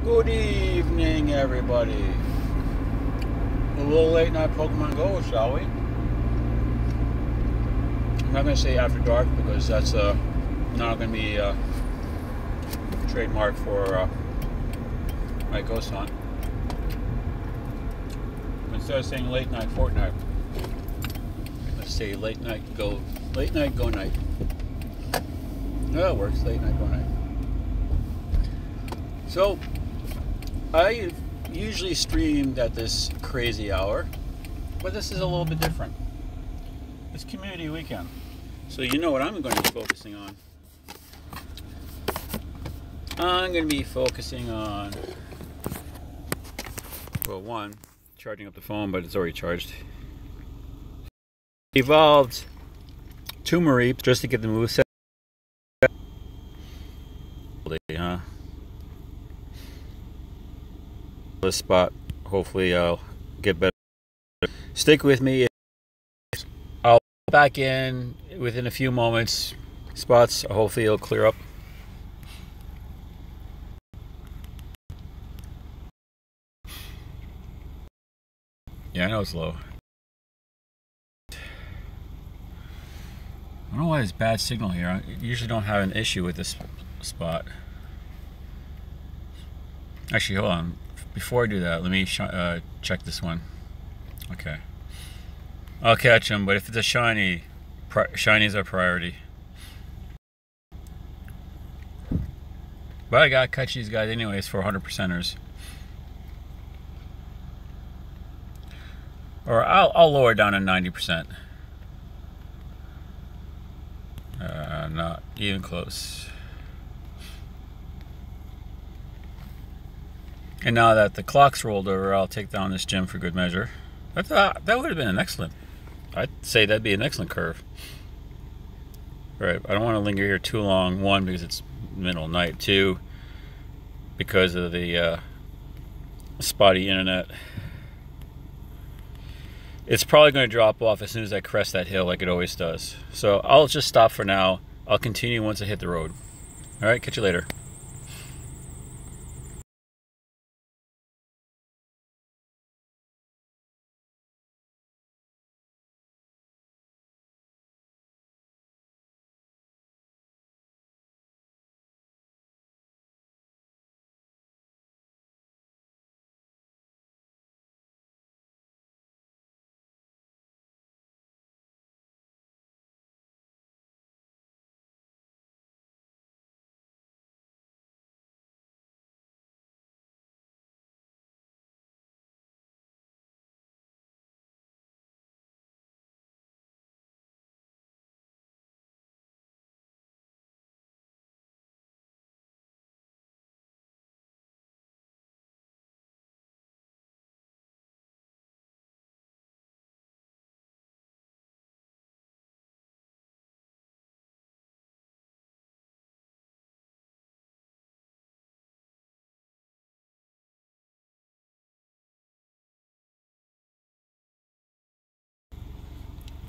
Good evening, everybody. A little late night Pokemon Go, shall we? I'm not going to say after dark because that's not going to be trademark for my ghost hunt. Instead of saying late night Fortnite, let's say late night go night. No, it works. Late night go night. So I usually streamed at this crazy hour, but this is a little bit different. It's community weekend, so you know what I'm going to be focusing on. I'm going to be focusing on, well, one, charging up the phone, but it's already charged. Evolved Turtwig just to get the moveset. Huh? This spot, hopefully I'll get better. Stick with me. I'll be back in within a few moments. Spots, hopefully it'll clear up. Yeah, I know it's low. I don't know why there's bad signal here. I usually don't have an issue with this spot. Actually, hold on. Before I do that, let me check this one. Okay. I'll catch him, but if it's a shiny, shinies are priority. But I gotta catch these guys anyways for 100%ers. Or I'll lower down to 90%. Not even close. And now that the clock's rolled over, I'll take down this gym for good measure. I thought that would have been an excellent. I'd say that'd be an excellent curve. All right, I don't want to linger here too long. One, because it's middle of night. Two, because of the spotty internet. It's probably going to drop off as soon as I crest that hill, like it always does. So I'll just stop for now. I'll continue once I hit the road. All right, catch you later.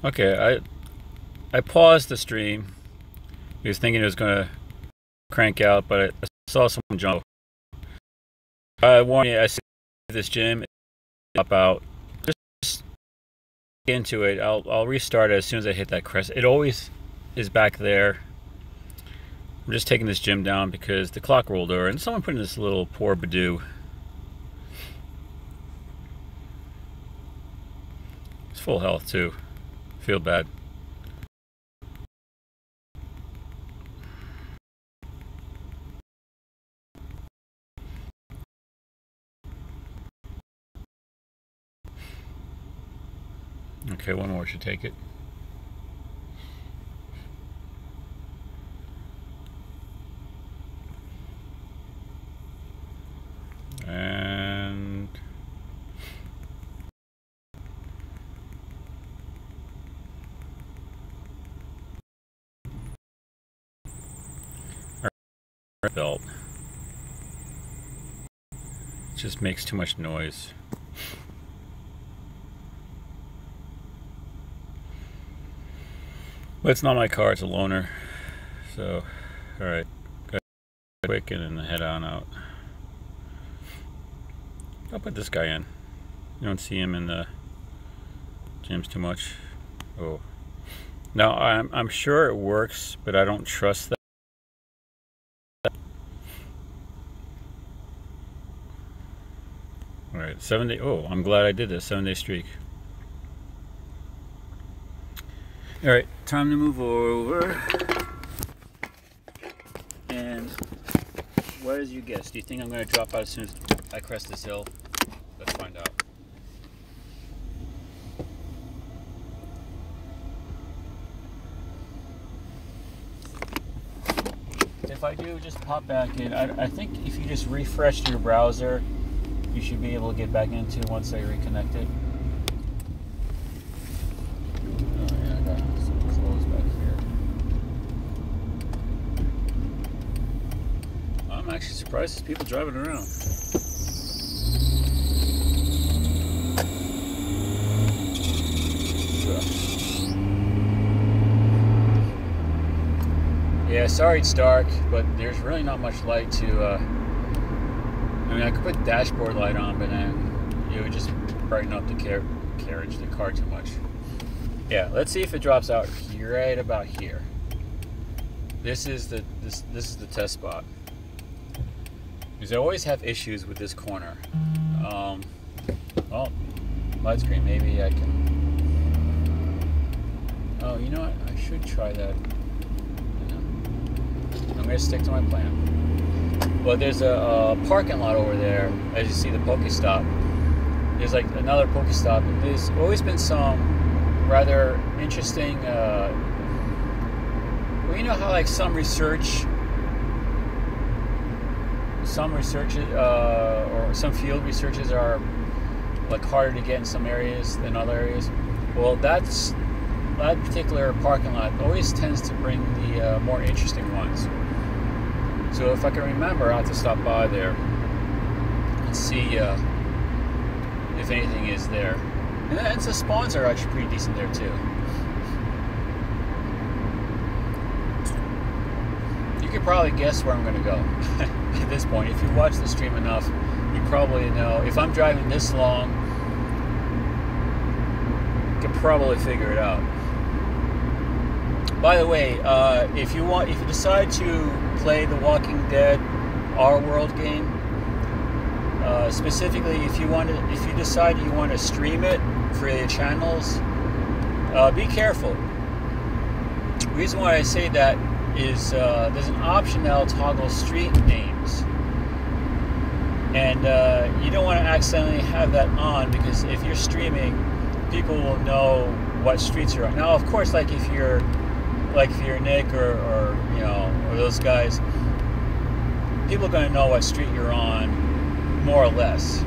Okay, I paused the stream. I was thinking it was going to crank out, but I saw someone jump. I warn you, I see this gym pop out. Just get into it. I'll restart it as soon as I hit that crest. It always is back there. I'm just taking this gym down because the clock rolled over, and someone put in this little poor Badoo. It's full health too. Feel bad. Okay, one more should take it. And belt. It just makes too much noise. But it's not my car, it's a loaner. So, alright. Quick and then head on out. I'll put this guy in. You don't see him in the gyms too much. Oh. Now, I'm sure it works, but I don't trust that. All right, 7 day. Oh, I'm glad I did this 7-day streak. All right, time to move over. And what did you guess? Do you think I'm going to drop out as soon as I crest this hill? Let's find out. If I do, just pop back in. I think if you just refresh your browser, you should be able to get back into once I reconnect it. Oh yeah, I got some clothes back here. I'm actually surprised there's people driving around. Yeah, sorry it's dark, but there's really not much light to I mean, I could put dashboard light on, but then it would just brighten up the the car too much. Yeah, let's see if it drops out right about here. This is the this is the test spot. Because I always have issues with this corner. Well, light screen, maybe I can. Oh, you know what? I should try that. I'm gonna stick to my plan. Well, there's a parking lot over there. As you see, the Pokestop. There's like another Pokestop. There's always been some rather interesting. Well, you know how like some research or some field researches are like harder to get in some areas than other areas. Well, that particular parking lot always tends to bring the more interesting ones. So if I can remember, I'll have to stop by there and see if anything is there. And the spawns are actually pretty decent there too. You could probably guess where I'm going to go at this point. If you watch the stream enough, you probably know. If I'm driving this long, you can probably figure it out. By the way, if you decide to play the Walking Dead Our World game, specifically if you decide you want to stream it for your channels, be careful. The reason why I say that is there's an option that'll toggle street names, and you don't want to accidentally have that on, because if you're streaming, people will know what streets you're on. Now, of course, like if you're Nick or you know, or those guys, people are going to know what street you're on, more or less.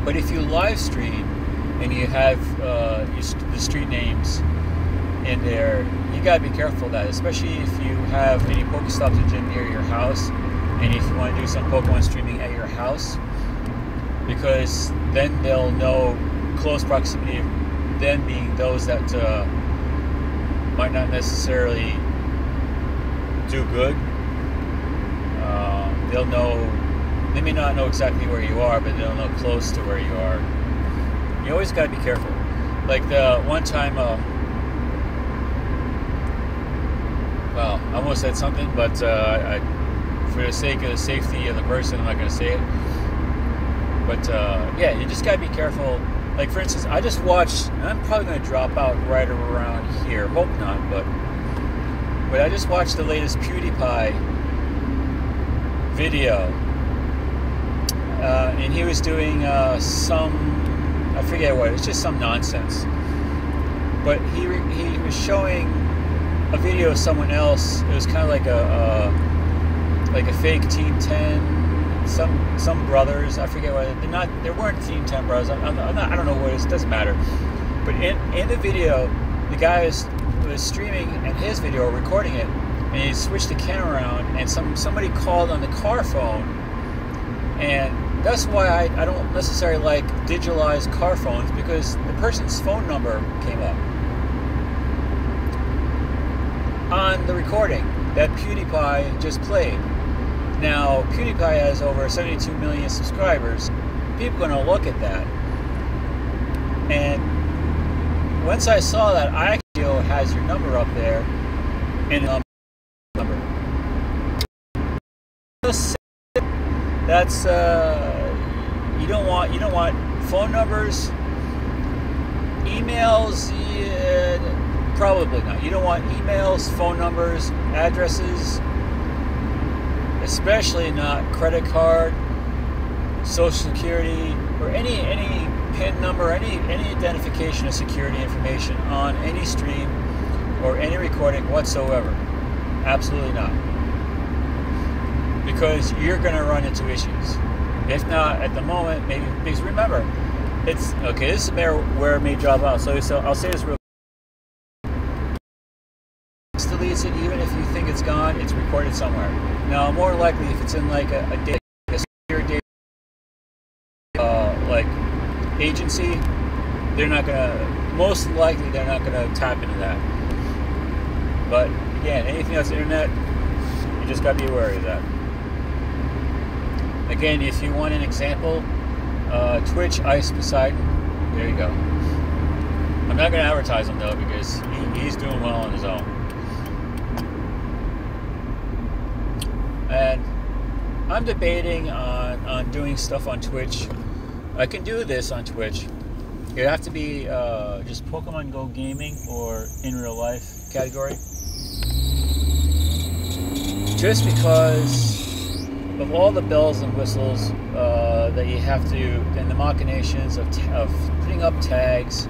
But if you live stream and you have the street names in there, you got to be careful of that, especially if you have any Pokestops or gym near your house, and if you want to do some Pokemon streaming at your house, because then they'll know close proximity of them being those that might not necessarily do good. They'll know, they may not know exactly where you are, but they'll know close to where you are. You always got to be careful. Like the one time, well, I almost said something, but for the sake of the safety of the person, I'm not going to say it. But yeah, you just got to be careful. Like, for instance, I just watched, and I'm probably going to drop out right around here. Hope not, but I just watched the latest PewDiePie video. And he was doing some, I forget what, it's just some nonsense. But he was showing a video of someone else. It was kind of like a fake Team 10. Some brothers, I forget what, they weren't Team 10 brothers. I don't know what it is, it doesn't matter. But in the video, the guy was streaming and his video, recording it, and he switched the camera around, and somebody called on the car phone, and that's why I don't necessarily like digitalized car phones, because the person's phone number came up on the recording that PewDiePie just played. Now, PewDiePie has over 72 million subscribers. People are going to look at that. And once I saw that, I actually has your number up there and number. That's you don't want phone numbers, emails. Probably not. You don't want emails, phone numbers, addresses, especially not credit card, social security, or any PIN number, any identification of security information on any stream or any recording whatsoever. Absolutely not. Because you're going to run into issues. If not at the moment, maybe, because remember, it's okay. This is where it may drop out. So I'll say this real. Deletes it, even if you think it's gone, it's recorded somewhere. Now, more likely, if it's in like a secure data like agency, they're not gonna. Most likely, they're not gonna tap into that. But again, anything that's internet, you just gotta be aware of that. Again, if you want an example, Twitch Ice Poseidon. There you go. I'm not gonna advertise him though because he's doing well on his own. And I'm debating on doing stuff on Twitch. I can do this on Twitch. It'd have to be just Pokemon Go gaming or in real life category. Just because of all the bells and whistles that you have to, and the machinations of putting up tags,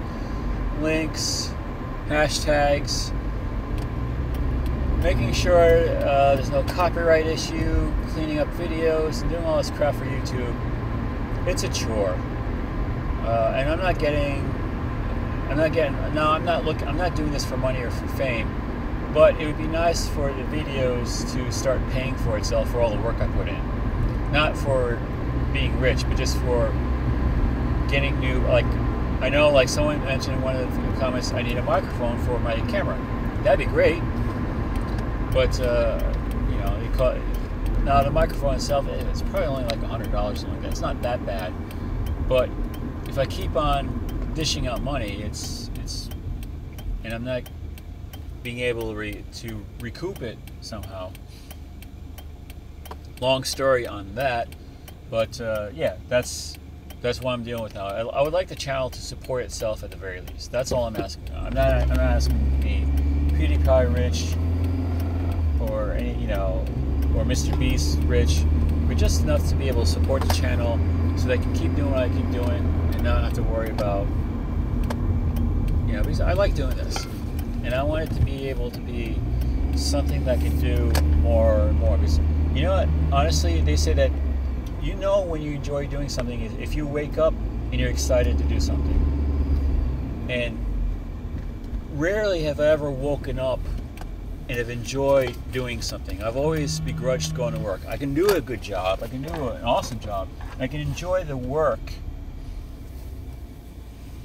links, hashtags, making sure there's no copyright issue, cleaning up videos, and doing all this crap for YouTube. It's a chore, and I'm not doing this for money or for fame. But it would be nice for the videos to start paying for itself for all the work I put in, not for being rich, but just for getting new. Like I know, like someone mentioned in one of the comments, I need a microphone for my camera. That'd be great. But you know, now the microphone itself, it's probably only like $100 or something like that. It's not that bad. But if I keep on dishing out money, and I'm not being able to recoup it somehow. Long story on that, but yeah, that's what I'm dealing with now. I would like the channel to support itself at the very least. That's all I'm asking. I'm not asking to be PewDiePie rich. Or any, or Mr. Beast rich, but just enough to be able to support the channel so they can keep doing what I keep doing and not have to worry about, because I like doing this and I want it to be able to be something that can do more and more. Because you know what, honestly, they say that when you enjoy doing something is if you wake up and you're excited to do something. And rarely have I ever woken up and have enjoyed doing something. I've always begrudged going to work. I can do a good job. I can do an awesome job. I can enjoy the work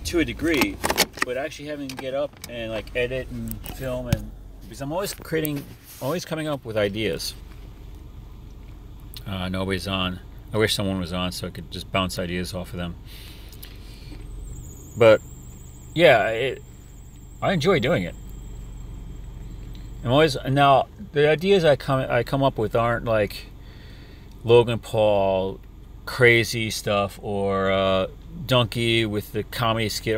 to a degree, but actually having to get up and like edit and film, and because I'm always coming up with ideas. Nobody's on. I wish someone was on so I could just bounce ideas off of them. But yeah, I enjoy doing it. Now the ideas I come up with aren't like Logan Paul crazy stuff or Donkey with the comedy skit.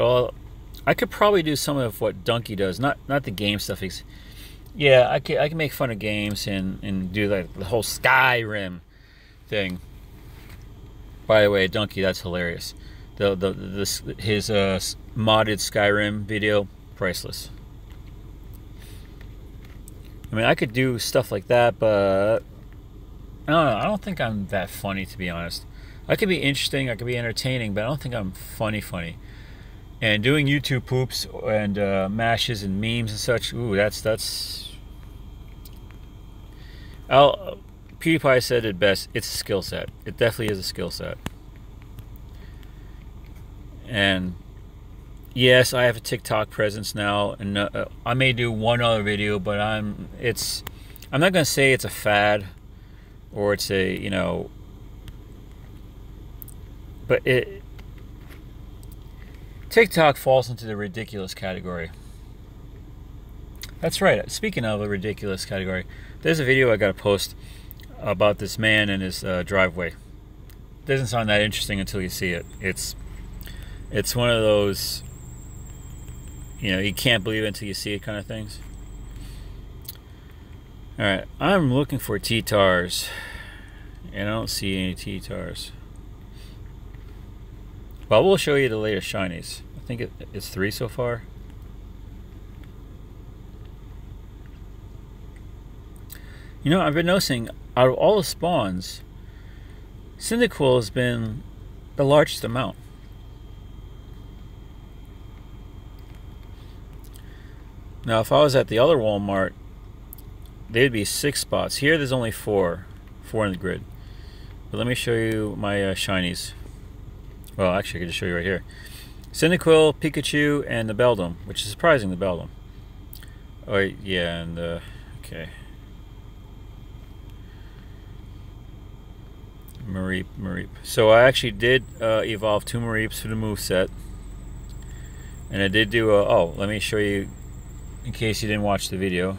I could probably do some of what Donkey does, not the game stuff. Yeah, I can make fun of games and do like the whole Skyrim thing. By the way, Donkey, that's hilarious. His modded Skyrim video, priceless. I mean, I could do stuff like that, but I don't know. I don't think I'm that funny, to be honest. I could be interesting, I could be entertaining, but I don't think I'm funny. And doing YouTube poops and mashes and memes and such, ooh, that's. PewDiePie said it best. It's a skill set. It definitely is a skill set. And yes, I have a TikTok presence now, and I may do one other video, but I'm not gonna say it's a fad. or it's a, you know, but TikTok falls into the ridiculous category. That's right. Speaking of a ridiculous category, there's a video I got to post about this man and his driveway. Doesn't sound that interesting until you see it. It's one of those, you know, you can't believe it until you see it kind of things. All right, I'm looking for T-Tars, and I don't see any T-Tars. But we'll show you the latest shinies. I think it's 3 so far. You know, I've been noticing out of all the spawns, Cyndaquil has been the largest amount. Now, if I was at the other Walmart, there'd be 6 spots. Here, there's only 4 in the grid. But let me show you my shinies. Well, actually, I can just show you right here. Cyndaquil, Pikachu, and the Beldum, which is surprising, the Beldum. Oh, yeah, and, okay. Mareep. So I actually did evolve 2 Mareeps for the moveset. And I did do a, oh, let me show you, in case you didn't watch the video.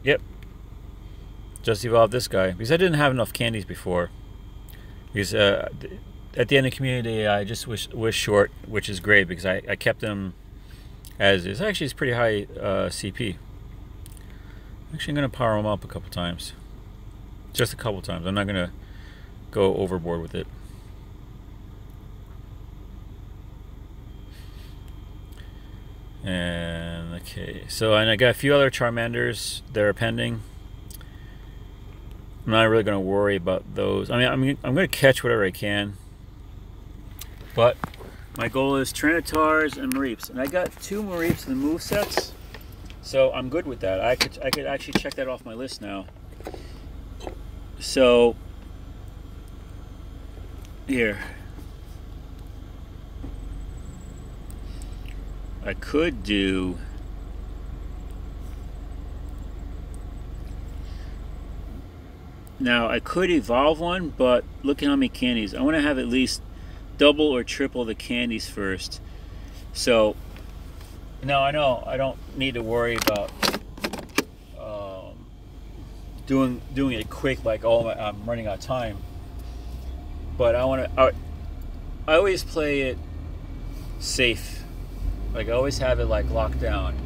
Yep. Just evolved this guy because I didn't have enough candies before. Because at the end of community, I just was short, which is great because I kept them as is. Actually, it's pretty high CP. Actually, I'm gonna power them up a couple times, just a couple times. I'm not gonna go overboard with it. And okay, so and I got a few other Charmanders that are pending. I'm not really going to worry about those. I mean, I'm going to catch whatever I can. But my goal is Tyrantars and Mareeps. And I got 2 Mareeps in the movesets. So I'm good with that. I could actually check that off my list now. So here. I could do now I could evolve one, but look at how many candies. I want to have at least double or triple the candies first. So no, I know I don't need to worry about doing it quick, like I'm running out of time. But I always play it safe. Like I always have it like locked down.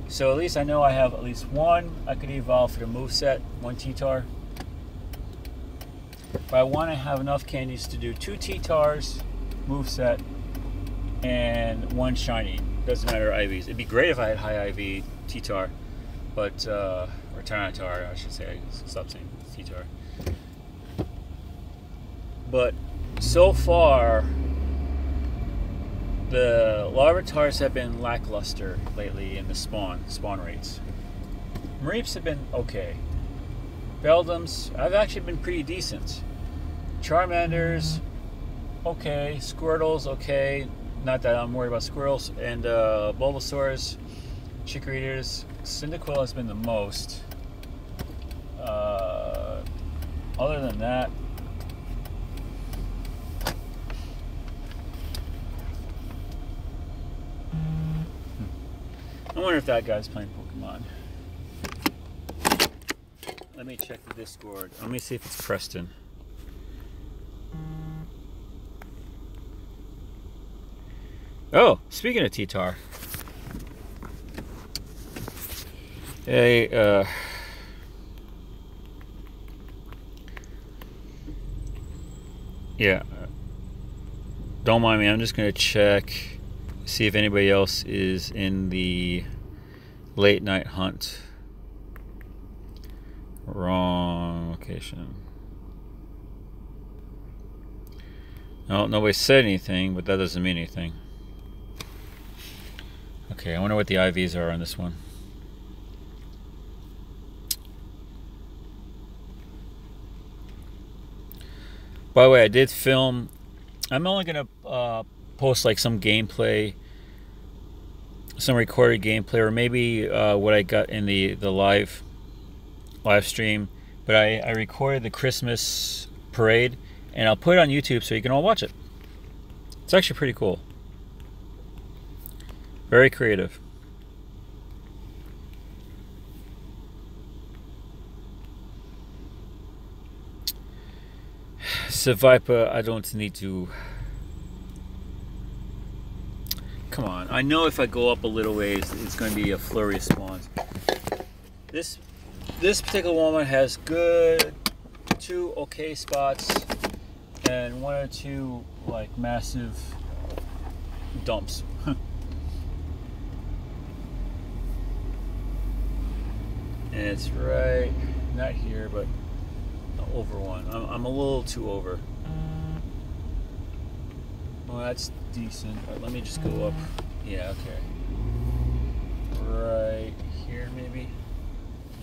So at least I know I have at least 1 I could evolve for the moveset, 1 T-Tar. But I want to have enough candies to do 2 T-Tars, moveset, and 1 shiny. Doesn't matter IVs. It'd be great if I had high IV T-Tar, but or Tyranitar, I should say. Stop saying T-Tar. But so far, the Larvatars have been lackluster lately in the spawn rates. Mareeps have been okay. Beldums, I've actually been pretty decent. Charmanders, okay. Squirtles, okay. Not that I'm worried about Squirtles. And Bulbasaurs, Chikorita, Cyndaquil has been the most. Other than that, I wonder if that guy's playing Pokemon. Let me check the Discord. Let me see if it's Preston. Oh, speaking of T-Tar. Hey, yeah. Don't mind me, I'm just gonna check, see if anybody else is in the late night hunt. Wrong location. No, nobody said anything, but that doesn't mean anything. Okay, I wonder what the IVs are on this one. By the way, I did film. I'm only gonna post like some gameplay some recorded gameplay, or maybe what I got in the live stream. But I recorded the Christmas parade, and I'll put it on YouTube so you can all watch it. It's actually pretty cool. Very creative. Viper, I don't need to. Come on, I know if I go up a little ways, it's going to be a flurry of spawns. This particular Walmart has good 2 okay spots and 1 or 2 like massive dumps. And it's right, not here, but over 1. I'm a little too over. Well, that's decent. Right, let me just go up. Yeah, okay. Right here, maybe.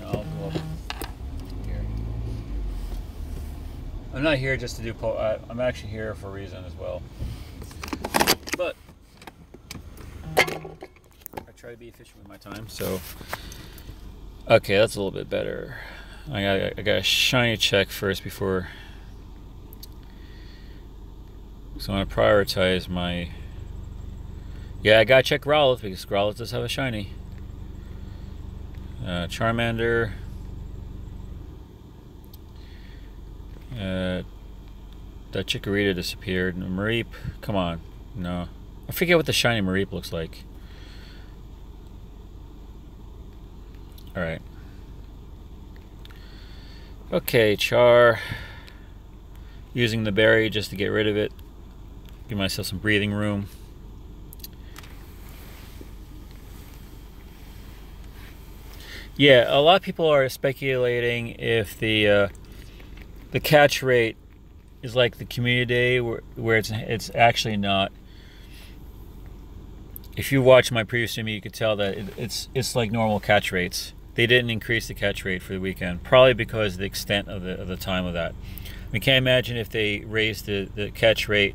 No, I'll go up here. I'm not here just to do I'm actually here for a reason as well. But I try to be efficient with my time. So, okay, that's a little bit better. I got a shiny check first before. So I'm going to prioritize my... Yeah, I got to check Growlithe because Growlithe does have a shiny. Charmander. That Chikorita disappeared. Mareep, come on. No. I forget what the shiny Mareep looks like. Alright. Okay, Char. Using the berry just to get rid of it. Give myself some breathing room. Yeah, a lot of people are speculating if the catch rate is like the community day, where it's actually not. If you watch my previous stream, you could tell that it's like normal catch rates. They didn't increase the catch rate for the weekend, probably because of the extent of the time of that. I can't imagine if they raised the catch rate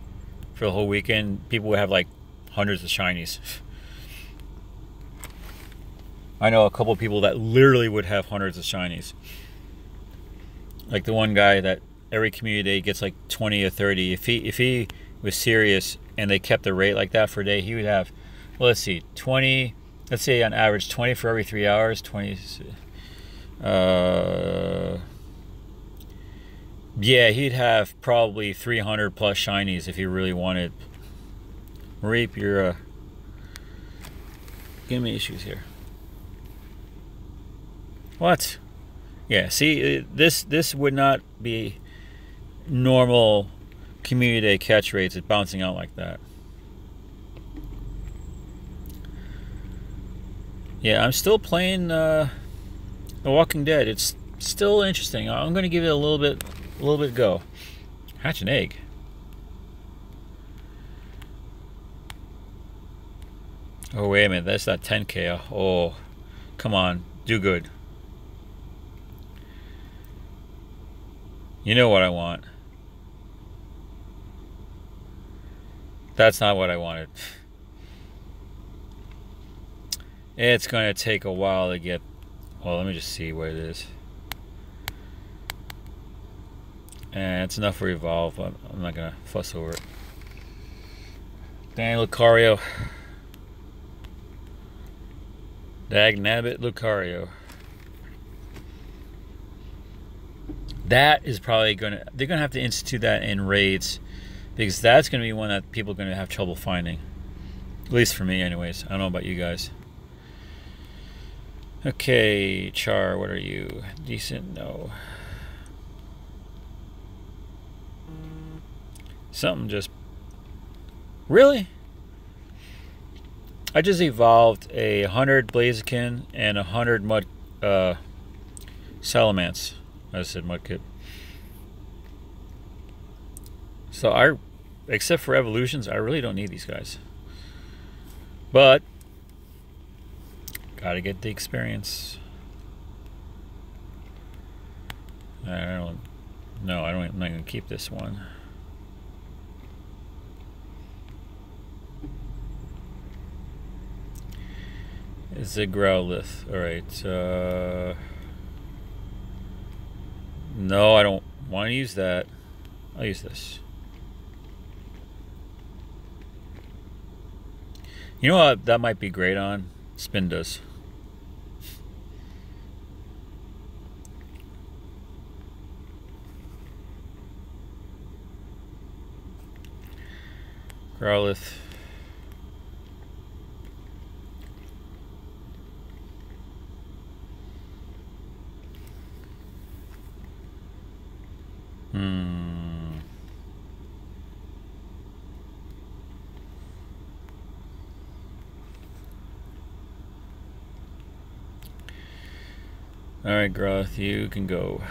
for the whole weekend, people would have like hundreds of shinies. I know a couple of people that literally would have hundreds of shinies. Like the one guy that every community day gets like 20 or 30. If he was serious and they kept the rate like that for a day, he would have, well, let's see, 20. Let's say on average 20 for every 3 hours. 20. Yeah, he'd have probably 300 plus shinies if he really wanted. Mareep, you're giving me issues here. What? Yeah, see, this would not be normal community day catch rates at bouncing out like that. Yeah, I'm still playing The Walking Dead. It's still interesting. I'm going to give it a little bit go. Hatch an egg. Oh, wait a minute. That's not 10k. Oh, come on. Do good. You know what I want. That's not what I wanted. It's going to take a while to get... Well, let me just see what it is. And it's enough for Evolve. I'm not going to fuss over it. Dang, Lucario. Dagnabbit Lucario. That is probably going to... They're going to have to institute that in raids, because that's going to be one that people are going to have trouble finding. At least for me, anyways. I don't know about you guys. Okay, Char, what are you? Decent? No. Something just... Really? I just evolved 100 Blaziken and 100 Mud... Salamence. I said Mudkip. So except for evolutions, I really don't need these guys. But gotta get the experience. I'm not gonna keep this one. Growlithe. Alright. No, I don't want to use that. I'll use this. You know what that might be great on? Spindas. Growlithe. Alright, Growlithe, you can go.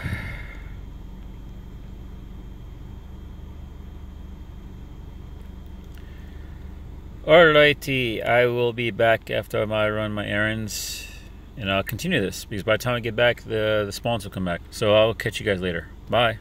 Alrighty, I will be back after I run my errands, and I'll continue this, because by the time I get back, the spawns will come back. So I'll catch you guys later. Bye.